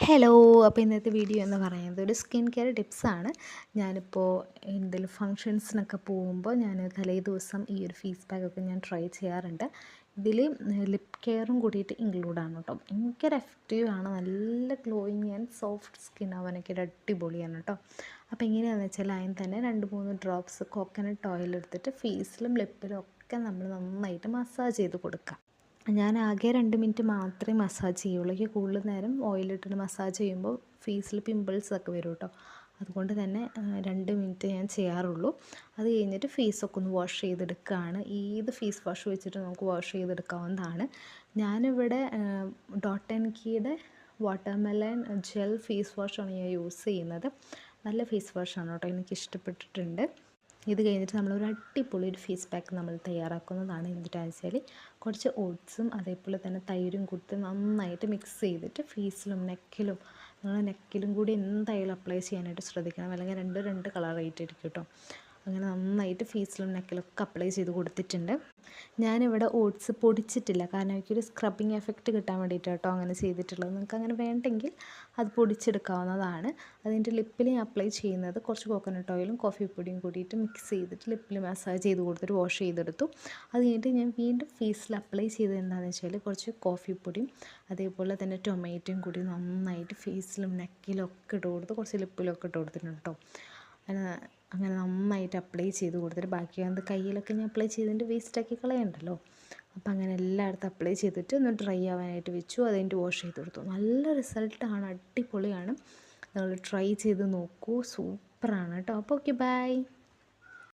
Hello. അപ്പോൾ ഇന്നത്തെ video എന്ന് പറയുന്നത് ഒരു സ്കിൻ കെയർ ടിപ്സാണ്. ഞാനിപ്പോൾ എന്തെങ്കിലും ഫങ്ഷൻസിനൊക്കെ പോകുമ്പോൾ ഞാൻ തലേ ദിവസം ഈ ഒരു ഫേസ് പാക്കൊക്കെ ഞാൻ ട്രൈ ചെയ്യാറുണ്ട്. ഇതിൽ ലിപ്പ് കെയറും കൂടിയിട്ട് ഇൻക്ലൂഡാണ് കേട്ടോ. ഭയങ്കര എഫക്റ്റീവാണ്, നല്ല ഗ്ലോയിങ് ആൻഡ് സോഫ്റ്റ് സ്കിൻ ആവാനൊക്കെ അടിപൊളിയാണ് കേട്ടോ. അപ്പോൾ എങ്ങനെയാണെന്ന് വെച്ചാൽ അതിന് തന്നെ 2-3 ഡ്രോപ്സ് കോക്കനട്ട് ഓയിൽ എടുത്തിട്ട് ഫേസിലും ലിപ്പിലും ഒക്കെ നമ്മൾ നന്നായിട്ട് മസാജ് ചെയ്ത് കൊടുക്കുക. ഞാൻ ആകെ 2 മിനിറ്റ് മാത്രമേ മസാജ് ചെയ്യുള്ളൂ. എനിക്ക് കൂടുതൽ നേരം ഓയിലിട്ടിട്ട് മസാജ് ചെയ്യുമ്പോൾ ഫേസിൽ പിമ്പിൾസൊക്കെ വരും കേട്ടോ. അതുകൊണ്ട് തന്നെ 2 മിനിറ്റ് ഞാൻ ചെയ്യാറുള്ളൂ. അത് കഴിഞ്ഞിട്ട് ഫേസൊക്കെ ഒന്ന് വാഷ് ചെയ്തെടുക്കുകയാണ്. ഏത് ഫേസ് വാഷ് വെച്ചിട്ട് നമുക്ക് വാഷ് ചെയ്തെടുക്കാവുന്നതാണ്. ഞാനിവിടെ ഡോട്ട് ആൻഡ് കീയുടെ വാട്ടർമെലൺ ജെൽ ഫേസ് വാഷാണ് ഞാൻ യൂസ് ചെയ്യുന്നത്. നല്ല ഫേസ് വാഷാണ് കേട്ടോ, എനിക്ക് ഇഷ്ടപ്പെട്ടിട്ടുണ്ട്. ഇത് കഴിഞ്ഞിട്ട് നമ്മളൊരു അടിപൊളി ഒരു ഫേസ് പാക്ക് നമ്മൾ തയ്യാറാക്കുന്നതാണ്. എന്തിട്ടാണെന്ന് വെച്ചാൽ കുറച്ച് ഓട്സും അതേപോലെ തന്നെ തൈരും കൊടുത്ത് നന്നായിട്ട് മിക്സ് ചെയ്തിട്ട് ഫേസിലും നെക്കിലും, നിങ്ങൾ നെക്കിലും കൂടി എന്തായാലും അപ്ലൈ ചെയ്യാനായിട്ട് ശ്രദ്ധിക്കണം, അല്ലെങ്കിൽ രണ്ട് കളറായിട്ടിരിക്കും കേട്ടോ. അങ്ങനെ നന്നായിട്ട് ഫേസിലും നെക്കിലൊക്കെ അപ്ലൈ ചെയ്ത് കൊടുത്തിട്ടുണ്ട്. ഞാനിവിടെ ഓട്സ് പൊടിച്ചിട്ടില്ല, കാരണം എനിക്കൊരു സ്ക്രബിങ് എഫക്റ്റ് കിട്ടാൻ വേണ്ടിയിട്ട് കേട്ടോ അങ്ങനെ ചെയ്തിട്ടുള്ളത്. നിങ്ങൾക്ക് അങ്ങനെ വേണ്ടെങ്കിൽ അത് പൊടിച്ചെടുക്കാവുന്നതാണ്. അതിൻ്റെ ലിപ്പിൽ ഞാൻ അപ്ലൈ ചെയ്യുന്നത് കുറച്ച് കോക്കനട്ട് ഓയിലും കോഫി പൊടിയും കൂടിയിട്ട് മിക്സ് ചെയ്തിട്ട് ലിപ്പിൽ മസാജ് ചെയ്ത് കൊടുത്തിട്ട് വാഷ് ചെയ്തെടുത്തു. അത് കഴിഞ്ഞിട്ട് ഞാൻ വീണ്ടും ഫേസിൽ അപ്ലൈ ചെയ്തത് എന്താണെന്ന് വെച്ചാൽ കുറച്ച് കോഫി പൊടിയും അതേപോലെ തന്നെ ടൊമാറ്റോയും കൂടി നന്നായിട്ട് ഫേസിലും നെക്കിലും ഒക്കെ ഇട്ട് കൊടുത്ത് കുറച്ച് ലിപ്പിലൊക്കെ ഇട്ട് കൊടുത്തിട്ടുണ്ട് കേട്ടോ. അങ്ങനെ നന്നായിട്ട് അപ്ലൈ ചെയ്ത് കൊടുത്തിട്ട് ബാക്കി അത് കയ്യിലൊക്കെ ഞാൻ അപ്ലൈ ചെയ്തതിൻ്റെ വേസ്റ്റാക്കി കളയണ്ടല്ലോ. അപ്പോൾ അങ്ങനെ എല്ലായിടത്തും അപ്ലൈ ചെയ്തിട്ട് ഒന്ന് ഡ്രൈ ആവാനായിട്ട് വെച്ചു. അത് കഴിഞ്ഞിട്ട് വാഷ് ചെയ്ത് കൊടുത്തു. നല്ല റിസൾട്ടാണ്, അടിപൊളിയാണ്. നിങ്ങൾ ട്രൈ ചെയ്ത് നോക്കൂ, സൂപ്പറാണ് കേട്ടോ. അപ്പോൾ ഓക്കെ, ബൈ.